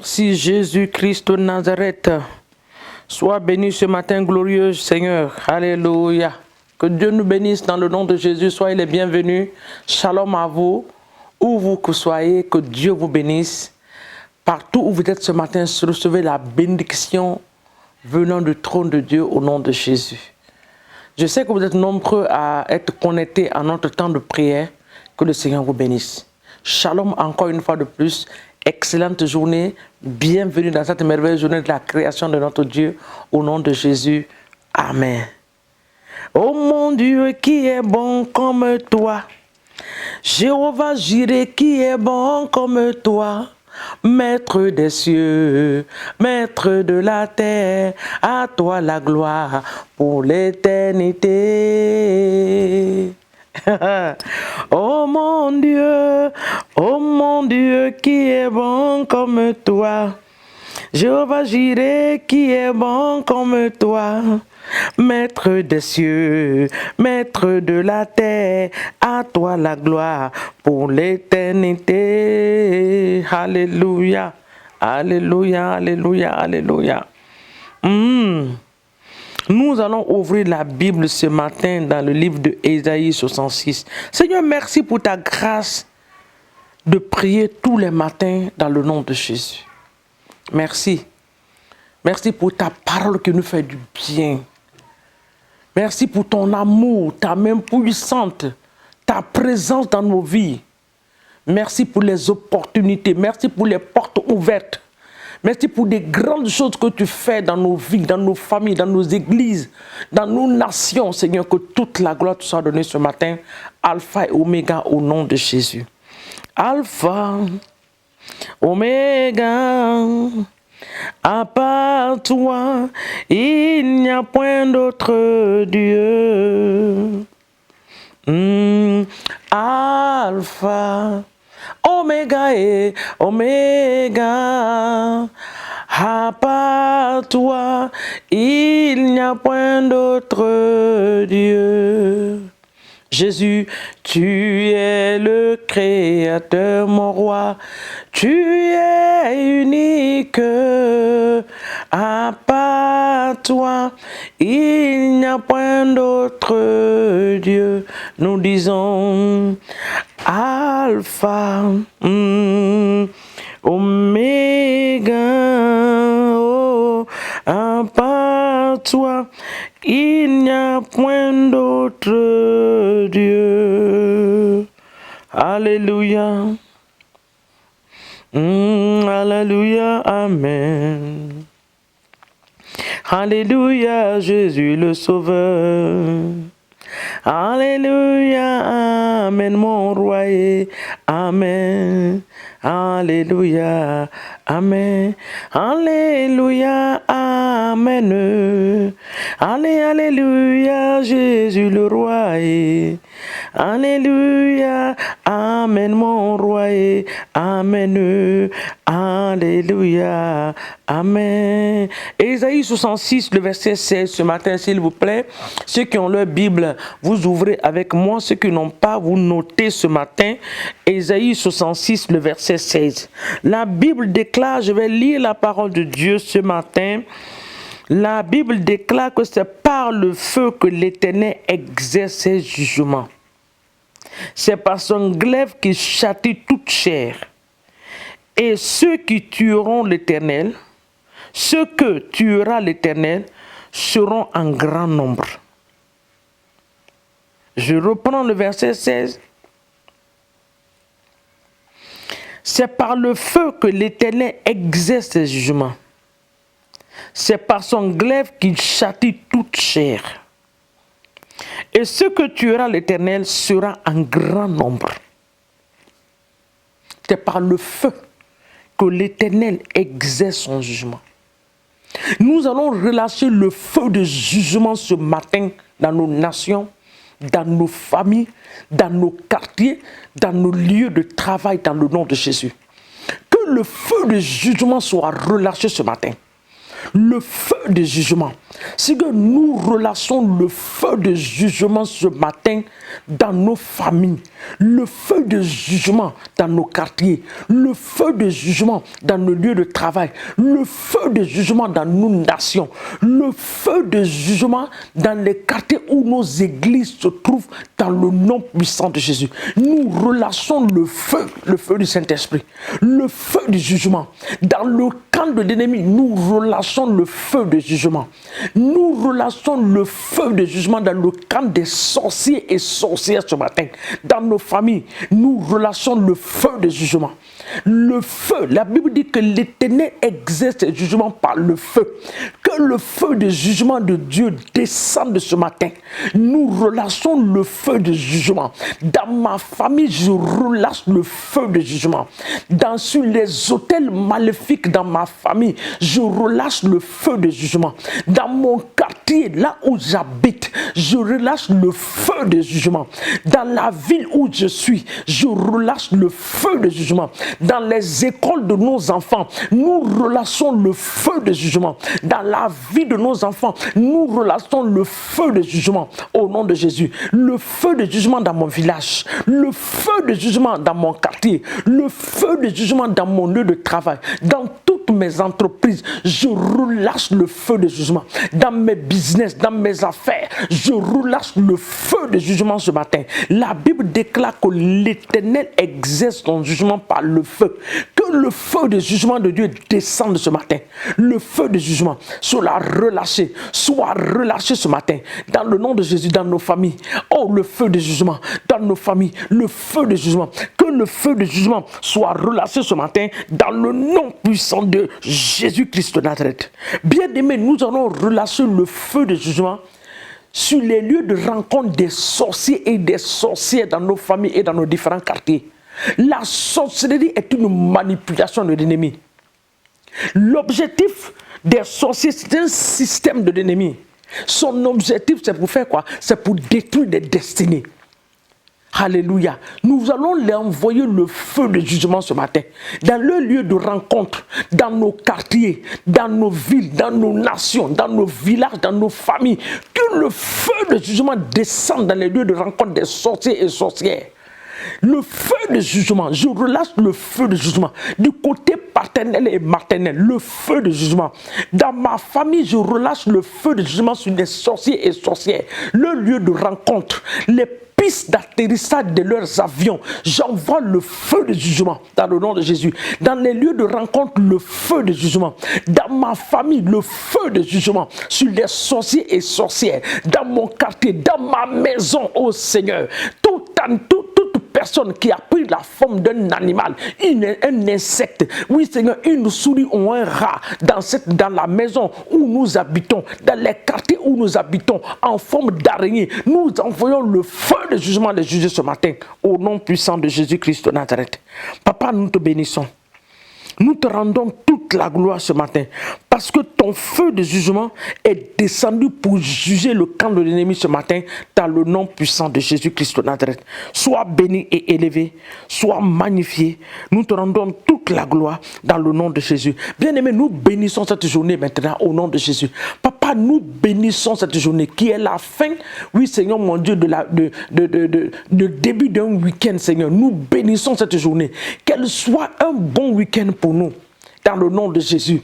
Merci Jésus-Christ de Nazareth. Sois béni ce matin glorieux Seigneur. Alléluia. Que Dieu nous bénisse dans le nom de Jésus. Soyez les bienvenus. Shalom à vous. Où vous que soyez, que Dieu vous bénisse. Partout où vous êtes ce matin, recevez la bénédiction venant du trône de Dieu au nom de Jésus. Je sais que vous êtes nombreux à être connectés à notre temps de prière. Que le Seigneur vous bénisse. Shalom encore une fois de plus. Excellente journée. Bienvenue dans cette merveilleuse journée de la création de notre Dieu. Au nom de Jésus. Amen. Oh mon Dieu qui est bon comme toi. Jéhovah Jireh qui est bon comme toi. Maître des cieux, maître de la terre, à toi la gloire pour l'éternité. Oh mon Dieu qui est bon comme toi. Jéhovah Jireh qui est bon comme toi. Maître des cieux, maître de la terre, à toi la gloire pour l'éternité. Alléluia, alléluia, alléluia, alléluia. Nous allons ouvrir la Bible ce matin dans le livre de Ésaïe 66. Seigneur, merci pour ta grâce de prier tous les matins dans le nom de Jésus. Merci. Merci pour ta parole qui nous fait du bien. Merci pour ton amour, ta main puissante, ta présence dans nos vies. Merci pour les opportunités. Merci pour les portes ouvertes. Merci pour des grandes choses que tu fais dans nos vies, dans nos familles, dans nos églises, dans nos nations. Seigneur, que toute la gloire te soit donnée ce matin. Alpha et Oméga au nom de Jésus. Alpha, Oméga, à part toi, il n'y a point d'autre Dieu. Alpha, Oméga et Oméga, à part toi, il n'y a point d'autre Dieu. Jésus, tu es le Créateur, mon roi, tu es unique. À part toi, il n'y a point d'autre Dieu. Nous disons Alpha, Oméga, oh, à part toi, il n'y a point d'autre Dieu. Alléluia. Alléluia. Amen. Alléluia, Jésus le Sauveur. Alléluia, Amen, mon roi. Amen. Alléluia, Amen. Alléluia, Amen. Alléluia, Jésus le roi. Alléluia, Amen, mon roi. Amen. Alléluia, Amen. Ésaïe 66, le verset 16, ce matin, s'il vous plaît. Ceux qui ont leur Bible, vous ouvrez avec moi. Ceux qui n'ont pas, vous notez ce matin. Ésaïe 66, le verset 16. La Bible déclare, je vais lire la parole de Dieu ce matin. La Bible déclare que c'est par le feu que l'Éternel exerce ses jugements. C'est par son glaive qu'il châtie toute chair. Et ceux qui tueront l'Éternel, ceux que tuera l'Éternel, seront en grand nombre. Je reprends le verset 16. C'est par le feu que l'Éternel exerce ses jugements. C'est par son glaive qu'il châtie toute chair. Et ce que tuera l'Éternel sera en grand nombre. C'est par le feu que l'Éternel exerce son jugement. Nous allons relâcher le feu de jugement ce matin dans nos nations, dans nos familles, dans nos quartiers, dans nos lieux de travail, dans le nom de Jésus. Que le feu de jugement soit relâché ce matin. Le feu de jugement. Seigneur, nous relâchons le feu de jugement ce matin dans nos familles, le feu de jugement dans nos quartiers, le feu de jugement dans nos lieux de travail, le feu de jugement dans nos nations, le feu de jugement dans les quartiers où nos églises se trouvent, dans le nom puissant de Jésus. Nous relâchons le feu du Saint-Esprit, le feu du jugement. Dans le camp de l'ennemi, nous relâchons le feu de jugement. Nous relâchons le feu de jugement dans le camp des sorciers et sorcières ce matin. Dans nos familles, nous relâchons le feu de jugement. Le feu, la Bible dit que l'Éternel exerce le jugement par le feu. Que le feu de jugement de Dieu descende ce matin. Nous relâchons le feu de jugement. Dans ma famille, je relâche le feu de jugement. Sur les hôtels maléfiques dans ma famille, je relâche le feu de jugement. Dans mon quartier, là où j'habite, je relâche le feu de jugement. Dans la ville où je suis, je relâche le feu de jugement. Dans les écoles de nos enfants, nous relâchons le feu de jugement. Dans la vie de nos enfants, nous relâchons le feu de jugement au nom de Jésus. Le feu de jugement dans mon village, le feu de jugement dans mon quartier, le feu de jugement dans mon lieu de travail, dans toutes mes entreprises, je relâche le feu de jugement. Dans mes business, dans mes affaires, je relâche le feu de jugement ce matin. La Bible déclare que l'Éternel exerce son jugement par le feu. Que le feu de jugement de Dieu descende ce matin. Le feu de jugement soit relâché ce matin. Dans le nom de Jésus, dans nos familles. Oh, le feu de jugement dans nos familles. Le feu de jugement. Que le feu de jugement soit relâché ce matin dans le nom puissant de Jésus-Christ de Nazareth. Bien-aimés, nous allons relâcher le feu de jugement sur les lieux de rencontre des sorciers et des sorcières dans nos familles et dans nos différents quartiers. La sorcellerie est une manipulation de l'ennemi. L'objectif des sorciers, c'est un système de l'ennemi. Son objectif, c'est pour faire quoi? C'est pour détruire des destinées. Alléluia. Nous allons leur envoyer le feu de jugement ce matin. Dans le lieu de rencontre, dans nos quartiers, dans nos villes, dans nos nations, dans nos villages, dans nos familles. Que le feu de jugement descende dans les lieux de rencontre des sorciers et sorcières. Le feu de jugement, je relâche le feu de jugement du côté paternel et maternel, le feu de jugement. Dans ma famille, je relâche le feu de jugement sur les sorciers et sorcières, le lieu de rencontre, les pistes d'atterrissage de leurs avions. J'envoie le feu de jugement dans le nom de Jésus. Dans les lieux de rencontre, le feu de jugement. Dans ma famille, le feu de jugement sur les sorciers et sorcières. Dans mon quartier, dans ma maison, oh Seigneur. Toute personne qui a pris la forme d'un animal, un insecte, oui Seigneur, une souris ou un rat dans la maison où nous habitons, dans les quartiers où nous habitons, en forme d'araignée, nous envoyons le feu de jugement les juger ce matin, au nom puissant de Jésus-Christ de Nazareth. Papa, nous te bénissons. Nous te rendons toute la gloire ce matin parce que ton feu de jugement est descendu pour juger le camp de l'ennemi ce matin dans le nom puissant de Jésus-Christ de Nazareth. Sois béni et élevé, sois magnifié. Nous te rendons toute la gloire dans le nom de Jésus. Bien-aimés, nous bénissons cette journée maintenant au nom de Jésus. Papa, nous bénissons cette journée qui est la fin, oui Seigneur mon Dieu, de début d'un week-end, Seigneur. Nous bénissons cette journée. Qu'elle soit un bon week-end pour nous, dans le nom de Jésus.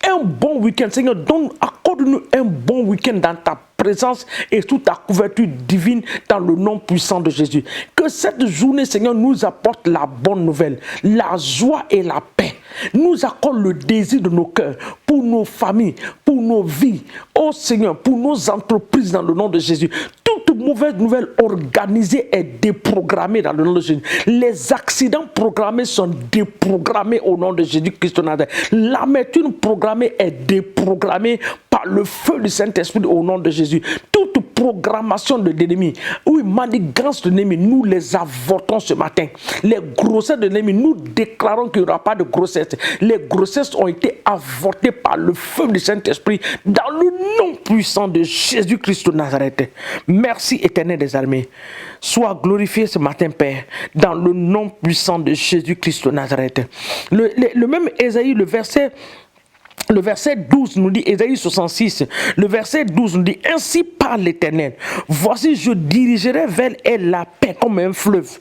Un bon week-end, Seigneur, accorde-nous un bon week-end dans ta présence et sous ta couverture divine dans le nom puissant de Jésus. Que cette journée, Seigneur, nous apporte la bonne nouvelle, la joie et la paix. Nous accorde le désir de nos cœurs pour nos familles, pour nos vies. Oh Seigneur, pour nos entreprises dans le nom de Jésus. Toute mauvaise nouvelle organisée est déprogrammée dans le nom de Jésus. Les accidents programmés sont déprogrammés au nom de Jésus-Christ de Nazareth. L'amertume programmée est déprogrammée par le feu du Saint-Esprit au nom de Jésus. Toute programmation de l'ennemi, oui, manigance de l'ennemi, nous les avortons ce matin. Les grossesses de l'ennemi, nous déclarons qu'il n'y aura pas de grossesse. Les grossesses ont été avortées par le feu du Saint-Esprit dans le nom puissant de Jésus-Christ de Nazareth. Merci éternel des armées. Sois glorifié ce matin, Père, dans le nom puissant de Jésus-Christ de Nazareth. Le même Ésaïe, le verset Le verset 12 nous dit, Ésaïe 66, le verset 12 nous dit, ainsi parle l'Éternel, voici je dirigerai vers elle la paix comme un fleuve,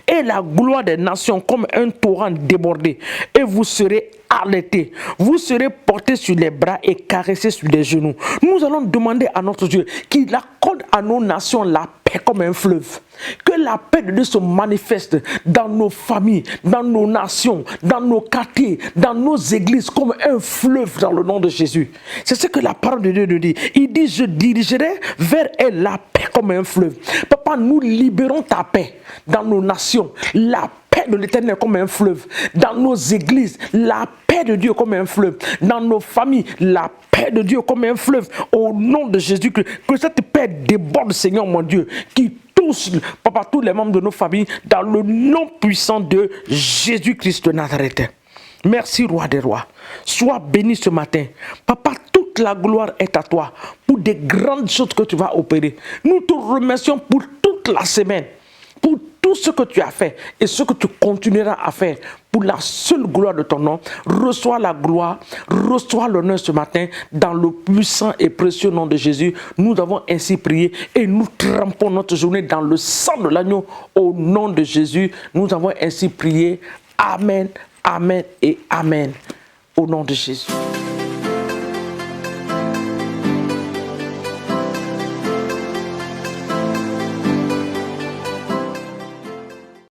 et la gloire des nations comme un torrent débordé, et vous serez arrêtés, vous serez portés sur les bras et caressés sur les genoux. Nous allons demander à notre Dieu qu'il accorde à nos nations la paix comme un fleuve. Que la paix de Dieu se manifeste dans nos familles, dans nos nations, dans nos quartiers, dans nos églises comme un fleuve dans le nom de Jésus. C'est ce que la parole de Dieu nous dit. Il dit, je dirigerai vers elle la paix comme un fleuve. Papa, nous libérons ta paix dans nos nations, la paix de l'Éternel comme un fleuve, dans nos églises, la paix de Dieu comme un fleuve, dans nos familles, la paix de Dieu comme un fleuve, au nom de Jésus, que cette paix déborde, Seigneur mon Dieu, qui touche, Papa, tous les membres de nos familles, dans le nom puissant de Jésus-Christ de Nazareth. Merci, Roi des Rois. Sois béni ce matin. Papa, toute la gloire est à toi pour des grandes choses que tu vas opérer. Nous te remercions pour toute la semaine, pour tout ce que tu as fait et ce que tu continueras à faire pour la seule gloire de ton nom. Reçois la gloire, reçois l'honneur ce matin dans le puissant et précieux nom de Jésus. Nous avons ainsi prié et nous trempons notre journée dans le sang de l'agneau au nom de Jésus. Nous avons ainsi prié. Amen, amen et amen au nom de Jésus.